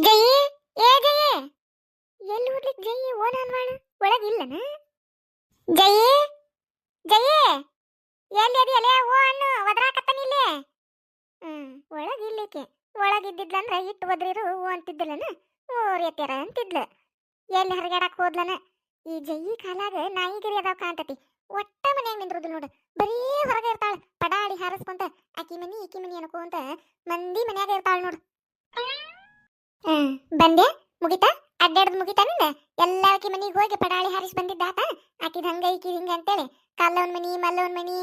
ಜಯಿ, ಏ ಜಯಿ, ಎಲ್ಲಿ ಹೋಗ್ಲಿಕ್ ಜಯಿ? ಓನ್ ಅನ್ವಾಳ ಒಳಗಿಲ್ಲನ? ಜಯಿ, ಜಯಿ, ಎಲ್ಲಿ ಅದಿ ಅಲೆ? ಓ ಅನ್ನು ಒದರಾಕತ್ತನಿಲ್ಲೇ. ಒಳಗಿಲ್ಲಿಕ್ಕೆ. ಒಳಗಿದ್ದಿದ್ಲಂದ್ರ ಇಟ್ಟು ಒದ್ರಿರು ಓ ಅಂತಿದ್ದಲನ. ಓರ್ ಎತ್ಯಾರ ಅಂತಿದ್ಲ. ಎಲ್ಲಿ ಹರಗಾಡಕ್ ಹೋದ್ಲನ? ಈ ಜಯಿ ಕಾಲಾಗ ನಾಯಿಗಿರಿ ಅದಾವ ಕಾಂತತಿ. ಒಟ್ಟ ಮನ್ಯಾಗ ನಿಂದ್ರುದು ನೋಡು. ಬರೀ ಹೊರಗ ಇರ್ತಾಳ ಪಡಾಡಿ ಹಾರಸ್ಕೊಂತ. ಆಕಿ ಮನಿ ಈಕಿ ಮನಿ ಅನ್ಕೊಂತ ಮಂದಿ ಮನ್ಯಾಗ ಇರ್ತಾಳ ನೋಡು. ಬಂದೆ ಮುಗಿತಾ? ಅಡ್ಡಾಡ್ದು ಮುಗಿತಾ ನಿಂದ? ಎಲ್ಲಾಕಿ ಮನಿಗೆ ಹೋಗಿ ಪಡಾಳಿ ಹಾರಿಸಿ ಬಂದಿದ್ದಾತ. ಆಕಿದ ಹಂಗ ಈಕಿದ ಹಿಂಗ ಅಂತೇಳಿ ಕಲ್ಲವನ್ ಮನಿ ಮಲ್ಲವನ್ ಮನಿ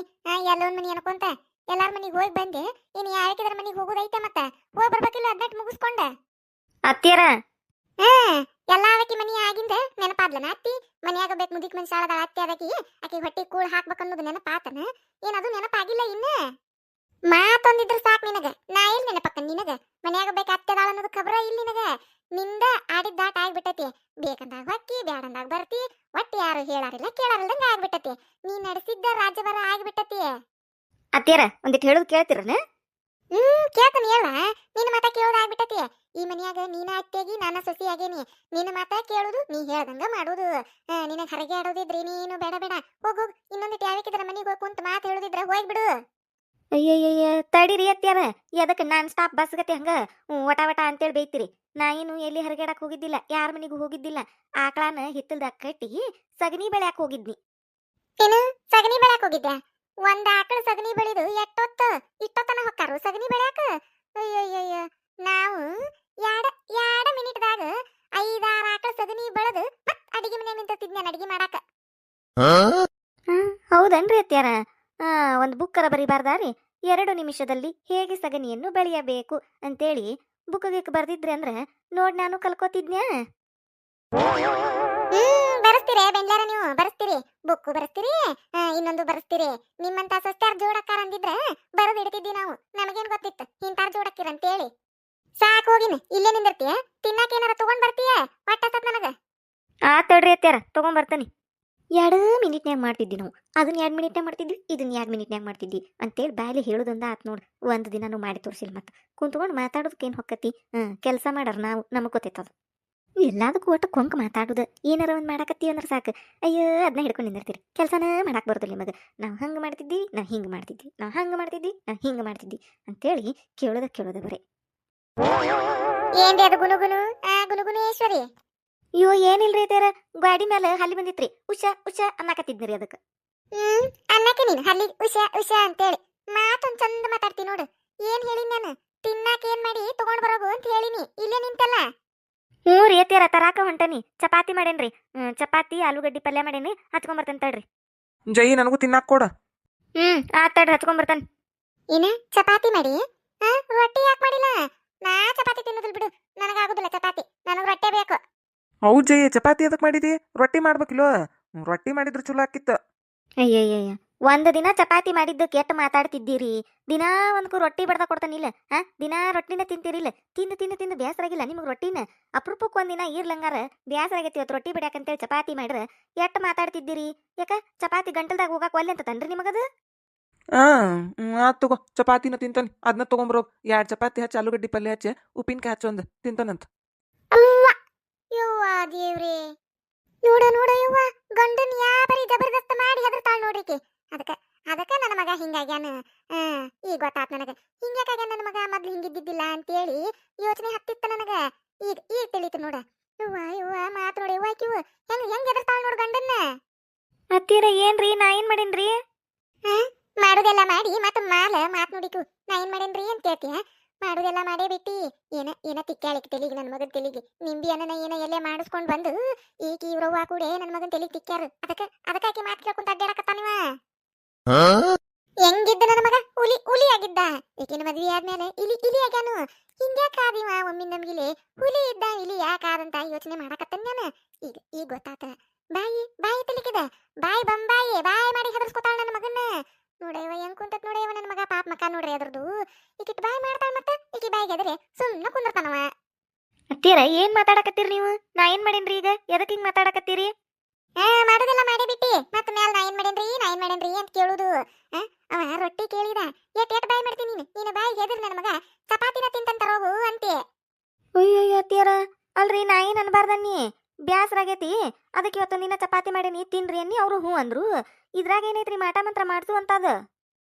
ಎಲ್ಲವನ್ ಮನಿ ಅನ್ಕೊಂತ ಎಲ್ಲಾರ ಮನಿಗೆ ಹೋಗಿ ಬಂದೆ. ಇನ್ ಯಾಕಿದ್ರ ಮನಿಗೆ ಹೋಗೋದೈತೆ ಮತ್ತ ಹೋಗಿ ಬರ್ಬೇಕಿಲ್ಲ? ಅದ್ನಟ್ ಮುಗಿಸ್ಕೊಂಡ ಅತ್ತಿಯರ ಎಲ್ಲಾವಕಿ ಮನಿ ಆಗಿಂದ ನೆನಪಾದ್ಲನ ಅತ್ತಿ? ಮನ್ಯಾಗ ಬೇಕು ಮುದಿಕ್ ಮನ್ಸಾಳದ ಅತ್ತಿ ಅದಕಿ ಆಕಿ ಹೊಟ್ಟಿ ಕೂಳ್ ಹಾಕ್ಬೇಕನ್ನೋದು ನೆನಪಾತನ? ಏನದು ನೆನಪಾಗಿಲ್ಲ ಇನ್ನ? ಮಾತೊಂದಿದ್ರ ಸಾಕ್ ನಿನಗ. ನಾ ಎಲ್ಲಿ ನೆನಪಕ್ಕ ನಿನಗ? ಮನ್ಯಾಗ ಬೇಕು ಅತ್ತೆದಾಳ ಅನ್ನೋದು ಖಬ್ರ ಇಲ್ಲ ನಿನಗ. ನಿಂದ ಆಡಿದ ದಾಟ ಆಗ್ಬಿಟ್ಟತಿ. ಬೇಕಂದಾಗ ಹೊಕ್ಕಿ ಬ್ಯಾಡಂದಾಗ ಬರ್ತಿ. ಒಟ್ಟು ಯಾರು ಹೇಳಾರಿಲ್ಲ ಕೇಳಾರಿಲ್ದಂಗ ಆಗ್ಬಿಟ್ಟತಿ. ನೀ ನಡೆಸಿದ್ದ ರಾಜ್ಯಭಾರ ಆಗ್ಬಿಟ್ಟತಿ. ಅತ್ತಿಯರ ಒಂದಿಟ್ಟು ಹೇಳುದು ಕೇಳ್ತಿರನ? ಕೇಳ್ತಾನೆ ಹೇಳ. ನಿನ್ನ ಮಾತ ಕೇಳೋದು ಆಗ್ಬಿಟ್ಟತಿ. ಈ ಮನ್ಯಾಗ ನೀನ ಅತ್ತೆಗಿ ನಾನ ಸೊಸಿ ಆಗೇನಿ. ನಿನ್ನ ಮಾತ ಕೇಳುದು, ನೀ ಹೇಳ್ದಂಗ ಮಾಡುದು. ನಿನಗ ಹರಗೆ ಆಡೋದಿದ್ರಿ ನೀನು ಬೇಡ ಬೇಡ ಹೋಗು. ಇನ್ನೊಂದಿಟ್ಟು ಯಾವಕ್ಕಿದ್ರ ಮನಿಗೆ ಹೋಗಿ ಕುಂತ ಮಾತು ಹೇಳುದಿದ್ರ ಹೋಗ್ಬಿಡು. ಅಯ್ಯಯ್ಯಯ್ಯ ತಡೀರಿ ಅತ್ತಿಯರ. ಎದಕ್ಕೆ ನಾನ್ ಸ್ಟಾಪ್ ಬಸ್ ಗತಿ ಹಂಗ ವಟ ವಟ ಅಂತೇಳಿ ಬೈತಿರಿ? ನಾ ಏನು ಎಲ್ಲಿ ಹರಗಾಡಕ್ ಹೋಗಿದ್ದಿಲ್ಲ, ಯಾರ ಮನಿಗೂ ಹೋಗಿದ್ದಿಲ್ಲ. ಆಕಳಾನ ಹಿತ್ತಲ್ದಾಗ ಕಟ್ಟಿ ಸಗಣಿ ಬೆಳ್ಯಾಕ ಹೋಗಿದ್ನಿ. ಏನು ಸಗಣಿ ಬೆಳ್ಯಾಕ ಹೋಗಿದ್ದ? ಒಂದ್ ಆಕಳ ಸಗಣಿ ಬೆಳಿದು ಇಷ್ಟೊತ್ತನ ಹೊಕ್ಕಾರು ಸಗಣಿ ಬೆಳ್ಯಾಕ? ಅಯ್ಯಯ್ಯಯ್ಯ, ನಾವು ಯಾಡ ಮಿನಿಟ್ದಾಗ 5-6 ಆಕಳ ಸಗಣಿ ಬೆಳೆದು ಮತ್ ಅಡಿಗೆ ಮನೆ ನಿಂತಿದ್ನ ಅಡಿಗೆ ಮಾಡಾಕ. ಹೌದನ್ರಿ ಅತ್ತಿಯರ? ಒಂದು ಬುಕ್ಕರ ಬರಿಬಾರ್ದಾರಿ? 2 ನಿಮಿಷದಲ್ಲಿ ಹೇಗೆ ಸಗಣಿಯನ್ನು ಬೆಳೆಯಬೇಕು ಅಂತೇಳಿ ಬುಕ್ಕಿಗೆ ಬರ್ದಿದ್ರಿ ಅಂದ್ರೆ ನೋಡ್ ನಾನು ಕಲ್ಕೋತಿದ್ನ್ಯಾ. ಬರಸ್ತೀರಿ ಬೆಂಗ್ಳಾರ, ನೀವು ಬರಸ್ತೀರಿ, ಬುಕ್ಕು ಬರಸ್ತೀರಿ, ಇನ್ನೊಂದು ಬರಸ್ತೀರಿ. ನಿಮ್ಮಂತ ಸಸ್ತಾರ್ ಜೋಡಕ್ಕಾರ ಅಂದಿದ್ರ ಬರದ್ ಇಡ್ತಿದ್ವಿ ನಾವು. ನಮಗೇನ್ ಗೊತ್ತಿತ್ತು ಇಂತಾರ್ ಜೋಡಕ್ಕಿರ ಅಂತೇಳಿ. ಸಾಕ್ ಹೋಗಿನ ಇಲ್ಲೇ ನಿಂದಿರ್ತೀಯ. ತಿನ್ನಾಕ ಏನಾರ ತಗೊಂಡ್ ಬರ್ತೀಯ? ಹೊಟ್ಟೆ ನನಗ. ತಡ್ರಿ ಅತ್ತಿಯರ ತಗೊಂಡ್ ಬರ್ತಾನೆ. 2 ಮಿನಿಟ್ನ್ಯಾಗ ಮಾಡ್ತಿದ್ವಿ ನಾವು. ಅದನ್ನ 2 ಮಿನಿಟ್ನ್ಯಾಗ ಮಾಡ್ತಿದ್ವಿ, ಇದನ್ನ 2 ಮಿನಿಟ್ನ್ಯಾಗ ಮಾಡ್ತಿದ್ವಿ ಅಂತೇಳಿ ಬಾಯಲ್ಲಿ ಹೇಳೋದೊಂದ ಆತ್ ನೋಡ್. ಒಂದು ದಿನಾನು ಮಾಡಿ ತೋರಿಸಿಲ್ಲ. ಮತ್ತೆ ಕುಂತ್ಕೊಂಡು ಮಾತಾಡೋದಕ್ಕೇನು ಹೊಕ್ಕತಿ? ಕೆಲಸ ಮಾಡಾರ ನಾವು, ನಮಗೆ ಗೊತ್ತೈತದ. ಎಲ್ಲದಕ್ಕೂ ಒಟ್ಟು ಕೊಂಕ ಮಾತಾಡೋದು. ಏನಾರ ಒಂದು ಮಾಡಾಕತ್ತೀವಿ ಅಂದ್ರೆ ಸಾಕು, ಅಯ್ಯೋ ಅದನ್ನ ಹಿಡ್ಕೊಂಡು ನಿಂದಿರ್ತೀರಿ. ಕೆಲಸನ ಮಾಡಕ್ಕೆ ಬರೋದಿಲ್ಲ ನಿಮಗೆ. ನಾವು ಹಂಗೆ ಮಾಡ್ತಿದ್ವಿ, ನಾವು ಹಿಂಗೆ ಮಾಡ್ತಿದ್ವಿ, ನಾವು ಹಂಗೆ ಮಾಡ್ತಿದ್ವಿ, ನಾವು ಹಿಂಗೆ ಮಾಡ್ತಿದ್ವಿ ಅಂತೇಳಿ ಕೇಳೋದ ಬರೀ. ಏನ್ರಿ ಅದು ಗುನುಗುನು? ಗುನುಗುನೇಶ್ವರಿ. ಅಯ್ಯೋ ಏನಿಲ್ರಿ ಅತ್ಯಾರ, ಗಾಡಿ ಮೇಲೆ ಹಲ್ಲಿ ಬಂದಿತ್ರಿ. ಉಷಾ ಉಷಾ ಅನ್ನಕತ್ತಿದ್ನಿ ರೀ ಅದಕ್ಕೆ. ಅನ್ನಕ್ಕೆ ನೀನು ಹಲ್ಲಿ ಉಷಾ ಅಂತೇಳಿ ಮಾತೊಂದ್ ಚಂದ ಮಾತಾಡ್ತೀನಿ ನೋಡು. ಏನ್ ಹೇಳಿನಿ ನಾನು? ತಿನ್ನಾಕ ಏನ್ ಮಾಡಿ ತಗೊಂಡ್ ಬರೋಗು ಅಂತ ಹೇಳಿನಿ. ಇಲ್ಲೇ ನಿಂತಲ್ಲ. ಹ್ಞೂ ರೀ ಅತ್ಯಾರ, ತರಾಕ ಹೊಂಟನಿ. ಚಪಾತಿ ಮಾಡೇನ್ರಿ. ಚಪಾತಿ ಆಲೂಗಡ್ಡಿ ಪಲ್ಯ ಮಾಡೇನಿ, ಹಚ್ಕೊಂಬರ್ತೇನೆ ತಡ್ರಿ. ಜೈ ನನಗೂ ತಿನ್ನಾಕ ಕೊಡ. ತಡ್ರಿ ಹಚ್ಕೊಂಬರ್ತಾನೆ. ಏನ ಚಪಾತಿ ಮಾಡಿ? ರೊಟ್ಟಿ ಯಾಕೆ ಮಾಡಿಲ್ಲ? ನಾ ಚಪಾತಿ ತಿನ್ನೋದಿಲ್ ಬಿಡು. ನನಗಾಗುದಿಲ್ಲ ಚಪಾತಿ, ನನಗ್ ರೊಟ್ಟೆ ಬೇಕು. ಹೌದ್ ಜೈ, ಚಪಾತಿ ಅದಕ್ಕೆ ಮಾಡಿದಿ? ರೊಟ್ಟಿ ಮಾಡ್ಬೇಕಿಲ್ವ? ರೊಟ್ಟಿ ಮಾಡಿದ್ರೆ ಚಲೋ ಆಕಿತ್ತ. ಅಯ್ಯಯ್ಯಯ್ಯ, ಒಂದು ದಿನ ಚಪಾತಿ ಮಾಡಿದ್ದು ಕೆಟ್ಟ ಮಾತಾಡ್ತಿದ್ದೀರಿ. ದಿನಾ ಒಂದ್ಕು ರೊಟ್ಟಿ ಬಡ್ದ ಕೊಡ್ತಾನಿಲ್ಲ. ದಿನಾ ರೊಟ್ಟಿನ ತಿಂತೀರಿಲ್ಲ? ತಿಂದು ಬೇಸರಾಗಿಲ್ಲ ನಿಮಗೆ ರೊಟ್ಟಿನ? ಅಪರೂಪಕ್ಕೆ ಒಂದಿನ ಇರ್ಲಂಗಾರ ಬೇಸರಾಗೈತಿ ಇವತ್ತು ರೊಟ್ಟಿ ಬಿಡಾಕಂತೇಳಿ ಚಪಾತಿ ಮಾಡ್ರೆ ಎಟ್ಟು ಮಾತಾಡ್ತಿದ್ದೀರಿ? ಯಾಕ ಚಪಾತಿ ಗಂಟಲ್ದಾಗ ಹೋಗಕ್ಕೆ ಒಲ್ಲೆ ಅಂತ ತನ್ರಿ ನಿಮಗದು? ಆತ್ ತಗೋ, ಚಪಾತಿನ ತಿಂತಾನೆ. ಅದನ್ನ ತಗೊಂಬರೋ. 2 ಚಪಾತಿ ಹಚ್ಚಿ ಆಲೂಗಡ್ಡಿ ಪಲ್ಯ ಹಚ್ಚಿ ಉಪ್ಪಿನಕಾಯಿ ಹಚ್ಚೊಂದು ತಿಂತಾನಂತ. ಯವ್ವ ದೇವ್ರೇ, ನೋಡ ಯವ್ವ, ಗಂಡನ್ ಯಾಬರಿ ಜಬರ್ದಸ್ತ್ ಮಾಡಿ ಹೆದರ್ತಾಳ ನೋಡ್ರಿಕಿ. ಅದಕ್ಕ ನನ್ನ ಮಗ ಹಿಂಗಾಗ್ಯಾನ. ಈಗ ಗೊತ್ತಾತ್ ನನಗ ಹಿಂಗ್ಯಾಕಾಗ್ಯಾನ ನನ್ನ ಮಗ. ಮೊದ್ಲು ಹಿಂಗಿದ್ದಿದ್ದಿಲ್ಲ ಅಂತೇಳಿ ಯೋಚನೆ ಹತ್ತಿತ್ತ ನನಗ. ಈಗ ತಿಳಿತು ನೋಡ. ಯವ್ವ ಮಾತ್ ನೋಡಿ ಯವ್ವ, ಆಕಿವು ಹೆಂಗ್ ಹೆದರ್ತಾಳ ನೋಡು ಗಂಡನ್ನ. ಅತ್ತೀರ ಏನ್ರಿ? ನಾ ಏನ್ ಮಾಡೇನ್ರಿ? ಮಾಡುದೆಲ್ಲ ಮಾಡಿ ಮತ್ತ ಮಾತ್ ನೋಡಿಕು ನಾ ಏನ್ ಮಾಡೇನ್ರಿ ಅಂತ ಹೇಳ್ತೀಯ? ಮಾಡುದೆಲ್ಲ ಮಾಡೇ ಬಿಟ್ಟಿ. ಏನ ತಿಕ್ಕಾಳಿಕ್ ತೆಲಿಗೆ, ನನ್ನ ಮಗನ್ ತೆಲಿಗೆ ನಿಂಬಿ ಏನ ಎಲ್ಲೇ ಮಾಡಿಸ್ಕೊಂಡ್ ಬಂದು ಈಗ ಇವ್ರವ್ವ ಕೂಡ ನನ್ನ ಮಗನ್ ತೆಲಿಗೆ ತಿಕ್ಕ್ಯಾರು. ಅದಕ್ಕಾಕಿ ಮಾತು ಕೇಳ್ಕೊಂತ ಅಡ್ಡಾಡಕತ್ತಾನಿವ. ಹೆಂಗಿದ್ದ ನನ್ನ ಮಗ? ಹುಲಿ ಆಗಿದ್ದ. ಈಕಿನ ಮದ್ವಿ ಆದ್ಮೇಲೆ ಇಲಿ ಆಗ್ಯಾನು. ಹಿಂಗ್ಯಾಕಾದಿವ ಒಮ್ಮಿ ನಮ್ಗಿಲಿ ಹುಲಿ ಇದ್ದ ಇಲಿ ಯಾಕಾದಂತ ಯೋಚನೆ ಮಾಡಕತ್ತಾನ ನಾನು. ಈಗ ಗೊತ್ತಾತ. ಬಾಯಿ ತೆಲಿಕಿದ. ಬಾಯಿ ಮಾಡಿ ಹೆದರ್ಸ್ಕೊತಾಳ ನನ್ನ ಮಗನ್ನ. ನೋಡಯ್ಯವ ಹೆಂಗ್ ಕುಂತತ್ ನೋಡಯ್ಯವ ನನ್ನ ಮಗ. ಪಾಪ ಮಕ್ಕ ನೋಡ್ರಿ ಅದ್ರದ್ದು. ಈಕಿಟ್ ಬಾಯಿ ಮಾಡ್ತಾಳ, ಮತ್ತ ಈಕಿ ಬಾಯಿಗೆ ಎದ್ರೆ ಸುಮ್ಮನೆ ಕುಂದಿರ್ತಾನವ. ಅತ್ತೀರ ಏನ್ ಮಾತಾಡಕತ್ತೀರಿ ನೀವು? ನಾ ಏನ್ ಮಾಡೇನ್ರಿ ಈಗ? ಎದಕ್ ಹಿಂಗ್ ಮಾತಾಡಕತ್ತೀರಿ? ಮಾಡುದೆಲ್ಲ ಮಾಡೇ ಬಿಟ್ಟಿ ಮತ್ತ ಮ್ಯಾಲ ನಾ ಏನ್ ಮಾಡೇನ್ರಿ ಅಂತ ಕೇಳುದು. ಅವ ರೊಟ್ಟಿ ಕೇಳಿದ. ಎಟ್ ಬಾಯಿ ಮಾಡ್ತೀನಿ ನೀನು ಬಾಯಿಗೆ ಎದ್ರ ನನ್ನ ಮಗ. ಚಪಾತಿನ ತಿಂತಂತ ಹೋಗು ಅಂತೆ. ಅಯ್ಯಯ್ಯೋ ಅತ್ತಿಯರ ಅಲ್ರಿ ನಾ ಏನು ಅನ್ಬಾರ್ದನ್ನಿ ಬ್ಯಾಸ್ರ ಆಗೈತಿ ಅದಕ್ಕೆ ಇವತ್ತು ದಿನ ಚಪಾತಿ ಮಾಡೀನಿ ತಿನ್ರಿ ಅನ್ನಿ ಅವರು ಹ್ಞೂ ಅಂದ್ರು ಇದ್ರಾಗ ಏನೈತ್ರಿ ಮಾಟ ಮಂತ್ರ ಮಾಡ್ಸು ಅಂತದ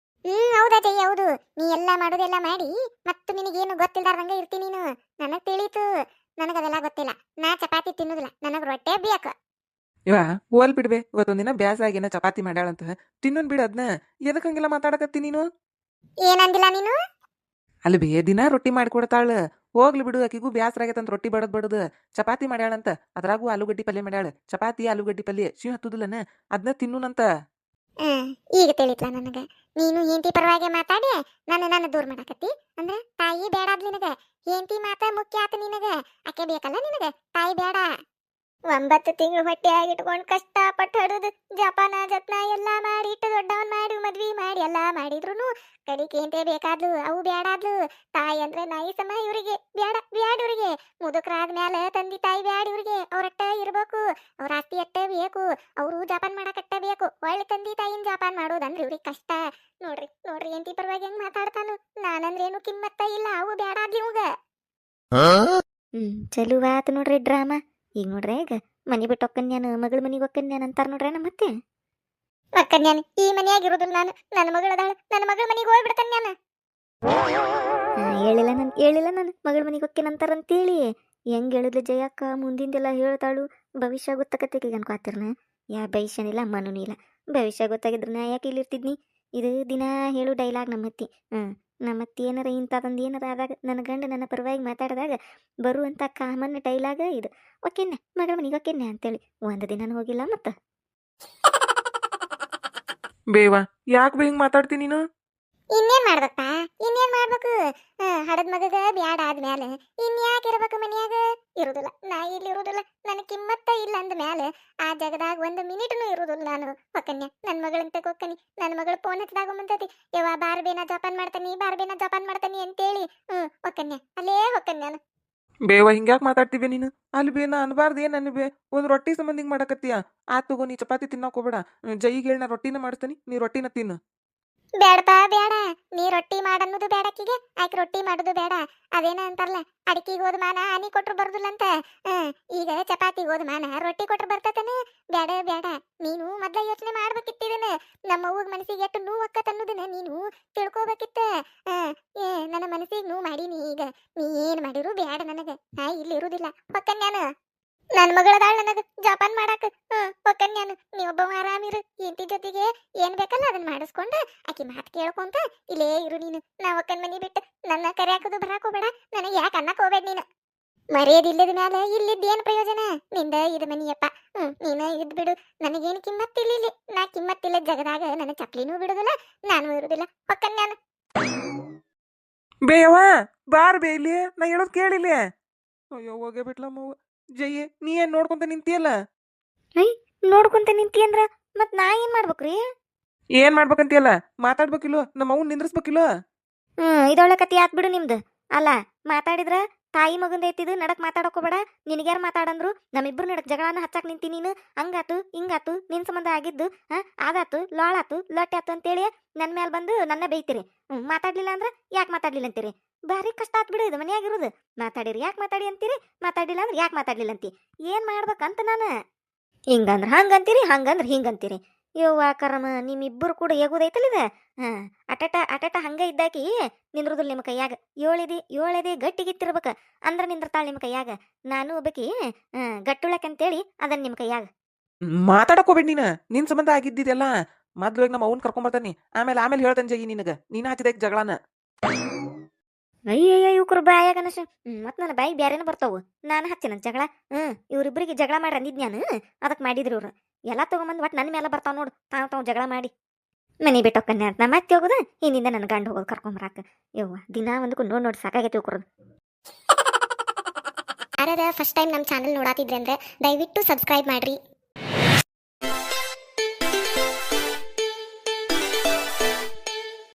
ಹೌದಾ ಜೈ ಹೌದು. ನೀ ಎಲ್ಲ ಮಾಡೋದೆಲ್ಲ ಮಾಡಿ ಮತ್ತು ನಿನಗೇನು ಗೊತ್ತಿಲ್ದಾರ್ದಂಗ ಇರ್ತೀನಿ ನೀನು. ನನಗ್ ತಿಳಿತು. ನನಗದೆಲ್ಲ ಗೊತ್ತಿಲ್ಲ. ನಾ ಚಪಾತಿ ತಿನ್ನುದಿಲ್ಲ, ನನಗ್ ರೊಟ್ಟೆ ಬೇಕು. ಇವ ಹೋಲ್ ಬಿಡ್ಬೆ, ಇವತ್ತೊಂದಿನ ಬ್ಯಾಸ ಆಗಿನ ಚಪಾತಿ ಮಾಡ್ಯಾಳಂತ ತಿನ್ನೋನ್ ಬಿಡ ಅದ್ನ. ಎದಕ್ ಹಂಗೆಲ್ಲ ಮಾತಾಡಕತ್ತಿ ನೀನು? ಏನಂದಿಲ್ಲ ನೀನು? ಅಲ್ಲಿ ಬೇ ದಿನ ರೊಟ್ಟಿ ಮಾಡ್ಕೊಡ್ತಾಳ. ಹೋಗ್ಲಿ ಬಿಡು, ಆಕಿಗೂ ಬ್ಯಾಸರ ಆಗೈತಂತ ರೊಟ್ಟಿ ಬಡದ್ ಚಪಾತಿ ಮಾಡ್ಯಾಳಂತ. ಅದ್ರಾಗೂ ಆಲೂಗಡ್ಡಿ ಪಲ್ಯ ಮಾಡ್ಯಾಳ. ಚಪಾತಿ ಆಲೂಗಡ್ಡಿ ಪಲ್ಯ ಶಿವ್ ಹತ್ತುದಿಲ್ಲನ, ಅದನ್ನ ತಿನ್ನುನಂತ. ಈಗ ತಿಳಿತ್ಲ ನನಗ. ನೀನು ಹೆಂಡತಿ ಪರವಾಗಿ ಮಾತಾಡಿ ನನ್ನ ದೂರ ಮಾಡಾಕತ್ತಿ. ಅಂದ್ರ ತಾಯಿ ಬೇಡಾದ್ ನಿನಗ. ಹೆಂಡತಿ ಮಾತ ಮುಖ್ಯ ಆತ ನಿನಗ. ಆಕೆ ಬೇಕಲ್ಲ ನಿನಗ, ತಾಯಿ ಬೇಡ. 9 ತಿಂಗಳು ಹೊಟ್ಟೆಯಾಗಿ ಇಟ್ಕೊಂಡು ಕಷ್ಟಪಟ್ಟು ಹಡದು ಜಪಾನ ಜತ್ನ ಎಲ್ಲಾ ಮಾಡಿ ಇಟ್ಟು ದೊಡ್ಡವನ್ ಮಾಡಿ ಮದ್ವಿ ಮಾಡಿ ಎಲ್ಲಾ ಮಾಡಿದ್ರು ಕಡಿಕೆ ಎಂತೆ ಬೇಕಾದ್ಲು. ಅವು ಬೇಡಾದ್ಲು. ತಾಯಿ ಅಂದ್ರೆ ನಾಯಿ ಸಮ ಇವ್ರಿಗೆ ಬ್ಯಾಡ ಇವ್ರಿಗೆ. ಮುದುಕರಾದ ಮ್ಯಾಲ ತಂದಿ ತಾಯಿ ಬ್ಯಾಡ ಇವ್ರಿಗೆ. ಅವ್ರಟ್ಟ ಇರ್ಬೇಕು, ಅವ್ರ ಆಸ್ತಿ ಅಟ್ಟ ಬೇಕು, ಅವರು ಜಪಾನ್ ಮಾಡಕಟ್ಟ ಬೇಕು. ಒಳ್ಳೆ ತಂದಿ ತಾಯಿನ ಜಪಾನ್ ಮಾಡೋದಂದ್ರೆ ಇವ್ರಿಗೆ ಕಷ್ಟ. ನೋಡ್ರಿ ಎಂತಿ ಪರವಾಗಿ ಹೆಂಗ್ ಮಾತಾಡ್ತಾನು. ನಾನಂದ್ರೇನು ಕಿಮ್ಮತ್ತ ಇಲ್ಲ, ಅವು ಬೇಡಾದ್ಲಿ ಇವಾಗ. ಚಲೋ ಆತು ನೋಡ್ರಿ ಡ್ರಾಮಾ. ಈಗ ನೋಡ್ರಿ ಈಗ ಮನಿ ಬಿಟ್ಟು ಒಕ್ಕನ್ಯಾನ ಮಗಳ ಮನಿಗೆ ಒಕ್ಕನ್ಯಾನ ಅಂತಾರ ನೋಡ್ರೇನ ಮತ್ತೆ. ಅಕ್ಕನ್ಯಾನ ಈ ಮನೆಯಾಗ ಇರೋದಿಲ್ಲ ನಾನು. ನನ್ನ ಮಗಳದಾಳ, ನನ್ನ ಮಗಳ ಮನೆಗೆ ಹೋಗ್ಬಿಡ್ತಾನೆ ನಾನು. ಹೇಳಿಲ್ಲ ನಾನು ಮಗಳ ಮನಿಗೆ ಹೊಕ್ಕೇನಂತಾರಂತೇಳಿ. ಹೆಂಗ್ ಹೇಳಿದ್ಲು ಜಯಕ್ಕ, ಮುಂದಿಂದೆಲ್ಲ ಹೇಳ್ತಾಳು. ಭವಿಷ್ಯ ಗೊತ್ತಾಕತ್ತೆ ಈಗ ಅನ್ಕೋತಿರ್ನ. ಯಾ ಭವಿಷ್ಯನಿಲ್ಲ ಮನೂ ಇಲ್ಲ. ಭವಿಷ್ಯ ಗೊತ್ತಾಗಿದ್ರ ನಾ ಯಾಕೆ ಇಲ್ಲಿರ್ತಿದ್ನಿ? ಇದು ದಿನ ಹೇಳು ಡೈಲಾಗ್ ನಮ್ಮತ್ತಿ. ನಮ್ಮತ್ತಿ ಏನಾರ ಇಂಥದೊಂದು ಏನಾರ ಆದಾಗ ನನ್ನ ಗಂಡ ನನ್ನ ಪರವಾಗಿ ಮಾತಾಡಿದಾಗ ಬರುವಂಥ ಕಾಮನ್ ಡೈಲಾಗ ಇದು. ಓಕೆನೆ ಮಗಳ ಮನೆಗೆ ಓಕೆನೆ ಅಂತೇಳಿ ಒಂದು ದಿನ ಹೋಗಿಲ್ಲ ಮತ್ತು. ಬೇವಾ ಯಾಕೆ ಬೇ ಹಿಂಗ್ ಮಾತಾಡ್ತೀನಿ ನೀನು? ಇನ್ನೇನ್ ಮಾಡ್ಬೇಕಪ್ಪ, ಇನ್ನೇನ್ ಮಾಡ್ಬೇಕು? ಹಡದ್ ಮಗಗ ಬ್ಯಾಡ ಆದ್ಮ್ಯಾಲ ಇನ್ಯಾಕೆ ಇರ್ಬೇಕು ಮನ್ಯಾಗ? ಇರುದಿಲ್ಲ, ನಾ ಇಲ್ಲಿ ಇರುದಿಲ್ಲ. ನನ್ ಕಿಮ್ಮತ್ತ ಇಲ್ಲ ಅಂದ ಮ್ಯಾಲ ಆ ಜಗದಾಗ 1 ಮಿನಿಟ್ನು ಇರುದಿಲ್ಲ ನಾನು. ಹೊಕ್ಕನ್ಯ ನನ್ ಮಗಳಂತ ಕೊಕ್ಕನಿ. ನನ್ನ ಮಗಳು ಫೋನ್ ಹಚ್ಚದಾಗ ಮುಂದತಿ, ಯವ್ವ ಬಾರ್ಬೇನ ಜಪಾನ್ ಮಾಡ್ತಾನಿ ಅಂತೇಳಿ. ಹೊಕ್ಕನ್ಯ ಅಲ್ಲೇ ಹೊಕ್ಕನ್ ನಾನು. ಬೇವ ಹಿಂಗ್ಯಾಕ್ ಮಾತಾಡ್ತೀವಿ ನೀನು? ಅಲ್ಲಿ ಬೇ ನಾ ಅನ್ಬಾರ್ದು ಏನ್ ಅನ್ಬೇ? ಒಂದ್ ರೊಟ್ಟಿ ಸಂಬಂಧ ಹಿಂಗ್ ಮಾಡಕತ್ತೀಯ? ಆತ್ ತಗೋ, ನೀ ಚಪಾತಿ ತಿನ್ನಕ್ ಹೋಗ್ಬೇಡ. ಜೈಗೆ ಹೇಳಿ ನಾ ರೊಟ್ಟಿನ ಮಾಡಿಸ್ತೀನಿ, ನೀ ರೊಟ್ಟಿನ ತಿನ್ನು. ಬೇಡಪ್ಪ ಬೇಡ. ನೀ ರೊಟ್ಟಿ ಮಾಡನ್ನೋದು ಬೇಡಕ್ಕಿಗೆ. ಆಕೆ ರೊಟ್ಟಿ ಮಾಡೋದು ಬೇಡ. ಅದೇನ ಅಂತಾರಲ್ಲ, ಅಡಿಕೆಗೆ ಹೋದ ಮಾನ ಆನಿ ಕೊಟ್ರು ಬರುದಿಲ್ಲ ಅಂತ. ಈಗ ಚಪಾತಿಗೆ ಹೋದ ಮಾನ ರೊಟ್ಟಿ ಕೊಟ್ರು ಬರ್ತತನ. ಬೇಡ. ನೀನು ಮೊದ್ಲ ಯೋಚನೆ ಮಾಡ್ಬೇಕಿತ್ತಿದನ. ನಮ್ಮ ಅವ್ವಗ್ ಮನಸ್ಸಿಗೆ ಎಷ್ಟು ನೋವು ಅಕ್ಕತ್ ಅನ್ನೋದನ್ನ ನೀನು ತಿಳ್ಕೊಬೇಕಿತ್ತ. ನನ್ನ ಮನಸ್ಸಿಗೆ ನೋವು ಮಾಡೀನಿ. ಈಗ ನೀ ಏನ್ ಮಾಡಿರು ಬೇಡ ನನಗ. ನಾ ಇಲ್ಲಿ ಇರುದಿಲ್ಲ. ಹೊಕ್ಕನ್ಯಾನ ನನ್ನ ಮಗಳದಾಳ ನನಗ ಜಪಾನ್ ಮಾಡಾಕ. ಹೊಕ್ಕನ್ಯಾನು ನೀವೊಬ್ಬ ಆರಾಮಿರು. ಹೆಂಡತಿ ಜೊತೆಗೆ ಏನ್ ಬೇಕಲ್ಲ ಅದನ್ನ ಮಾಡಿಸ್ಕೊಂಡ ಆಕಿ ಮಾತು ಕೇಳ್ಕೊಂತ ಇಲ್ಲೇ ಇರು ನೀನು. ನಾ ಹೊಕ್ಕನ್ ಮನಿ ಬಿಟ್ಟು ನನ್ನ ಕರೆಯಾಕದು ಬರಾಕ್ ಹೋಗ್ಬೇಡ. ನನಗೆ ಯಾಕೆ ಅನ್ನಕ್ ಹೋಗ್ಬೇಡ ನೀನು. ಮರ್ಯಾದಿಲ್ಲದ ಮ್ಯಾಲ ಇಲ್ಲಿದ್ದೇನ್ ಪ್ರಯೋಜನ? ನಿಂದ ಇದು ಮನಿಯಪ್ಪ. ನೀನ ಇದ್ ಬಿಡು. ನನಗೇನು ಕಿಮ್ಮತ್ತಿಲ್ಲ. ನಾ ಕಿಮ್ಮತ್ತಿಲ್ಲ ಜಗದಾಗ. ನನ್ನ ಚಪ್ಲಿನೂ ಬಿಡುದಿಲ್ಲ, ನಾನು ಇರುದಿಲ್ಲ. ಹೊಕ್ಕನ್ಯಾನು ಬೇವಾ ಬಾರ್ ಬೇ ಇಲ್ಲಿ, ನಾ ಹೇಳೋದ್ ಕೇಳಿಲ್ಲ. ಅಯ್ಯೋ ಹೋಗೇ ಬಿಟ್ಲಮ್ಮ. ಜಯ್ಯೆ ನೀ ಏನ್ ನೋಡ್ಕೊಂತ ನಿಂತಿಯಲ್ಲ? ನೋಡ್ಕೊಂತ ನಿಂತಿ ಅಂದ್ರ ಮತ್ ನಾ ಏನ್ ಮಾಡ್ಬೇಕ್ರಿ? ಏನ್ ಮಾಡ್ಬೇಕಂತಿಯಲ್ಲ? ಮಾತಾಡ್ಬೇಕಿಲ್ಲೋ? ನಮ್ಮ ಅವ್ನ ನಿಂದ್ರಿಸ್ಬೇಕಿಲ್ಲೋ? ಇದೊಳ್ಳೆ ಕತಿ ಆತ್ ಬಿಡು ನಿಮ್ದು. ಅಲ್ಲ ಮಾತಾಡಿದ್ರ ತಾಯಿ ಮಗಂದ ಐತಿದ್ ನಡಕ್ ಮಾತಾಡಕೋಬೇಡ. ನಿನಗ್ಯಾರ ಮಾತಾಡಂದ್ರು ನಮ್ಮಿಬ್ರು ನಡಕ್ ಜಗಳನ ಹಚ್ಚಾಕ್ ನಿಂತಿ ನೀನು. ಹಂಗಾತು ಹಿಂಗಾತು ನಿನ್ ಸಂಬಂಧ ಆಗಿದ್ದು ಆದಾತು ಲಾಳಾತು ಲೊಟ್ಟೆ ಆತು ಅಂತೇಳಿ ನನ್ ಮ್ಯಾಲ ಬಂದು ನನ್ನ ಬೈತೀರಿ. ಮಾತಾಡ್ಲಿಲ್ಲ ಅಂದ್ರ ಯಾಕೆ ಮಾತಾಡ್ಲಿಲ್ಲ ಅಂತೀರಿ? ಭಾರಿ ಕಷ್ಟ ಆತ್ ಬಿಡು ಇದು ಮನ್ಯಾಗಿರೋದು. ಮಾತಾಡಿರಿ ಯಾಕೆ ಮಾತಾಡಿ ಅಂತೀರಿ, ಮಾತಾಡ್ಲಿಲ್ಲ ಅಂದ್ರೆ ಯಾಕೆ ಮಾತಾಡ್ಲಿಲ್ಲ ಅಂತಿ. ಏನ್ ಮಾಡ್ಬೇಕಂತ ನಾನು? ಹಿಂಗಂದ್ರ ಹಂಗಂತೀರಿ, ಹಂಗಂದ್ರ ಹಿಂಗಂತೀರಿ. ಯವ್ವ ಕರಮ, ನಿಮ್ಮಿಬ್ಬರು ಕೂಡ ಎಗುದೈತಲ್ಲ ಇದ. ಅಟಟ ಹಂಗ ಇದ್ದಾಕಿ ನಿಂದ್ರದಿಲ್ಲ ನಿಮ್ಮ ಕೈಯಾಗ. ಏಳದೆ ಗಟ್ಟಿಗಿತ್ತಿರ್ಬೇಕ ಅಂದ್ರ ನಿಂದ್ರತಾಳ ನಿಮ್ಮ ಕೈಯಾಗ. ನಾನು ಒಬ್ಬಕಿ ಗಟ್ಟುಳಕಂತೇಳಿ ಅದನ್ನ ನಿಮ್ಮ ಕೈಯಾಗ. ಮಾತಾಡಕ್ ಹೋಗ್ಬೇಡ ನೀನ. ನಿನ್ ಸಂಬಂಧ ಆಗಿದ್ದಿದೆಲ್ಲ ಮೊದ್ಲು ನಮ್ಮ ಅವ್ನ ಕರ್ಕೊಂಬರ್ತಾನಿ. ಆಮೇಲೆ ಹೇಳ್ತಾನೆ ಜಗಿ ನಿನಗ. ನೀನ ಹಚ್ಚಿದ ಜಗಳನ. ಅಯ್ಯಯ್ಯ ಇವ್ರು ಬಾಯಾಗ ಅನಸ ಮತ್ ನನ್ನ ಬಾಯಿಗೆ ಬ್ಯಾರೇನ ಬರ್ತಾವು. ನಾನು ಹಚ್ಚಿನ ಜಗಳ. ಇವ್ರಿಬ್ರಿಗೆ ಜಗಳ ಮಾಡಿ ಅಂದಿದ್ ನಾನು. ಅದಕ್ಕೆ ಮಾಡಿದ್ರು ಇವ್ರು ಎಲ್ಲ ತಗೊಂಬಂದು ಒಟ್ಟು ನನ್ನ ಮೇಲೆ ಬರ್ತಾವ ನೋಡು. ತಾವು ಜಗಳ ಮಾಡಿ ಮನೆ ಬಿಟ್ಟು ಹೋಗ್ಕನ್ಯ ಅಂತ ನಾ ಮತ್ತೆ ಹೋಗೋದ. ಹಿಂದಿಂದ ನನ್ನ ಗಂಡು ಹೋಗೋದು ಕರ್ಕೊಂಬರಾಕ. ಯವ್ವ ದಿನ ಒಂದಕ್ಕೂ ನೋಡಿ ಸಾಕಾಗೈತಿ ಹೋಗೋದು. ಯಾರ ಫಸ್ಟ್ ಟೈಮ್ ನಮ್ಮ ಚಾನಲ್ ನೋಡಾತಿದ್ರೆ ಅಂದ್ರೆ ದಯವಿಟ್ಟು ಸಬ್ಸ್ಕ್ರೈಬ್ ಮಾಡ್ರಿ.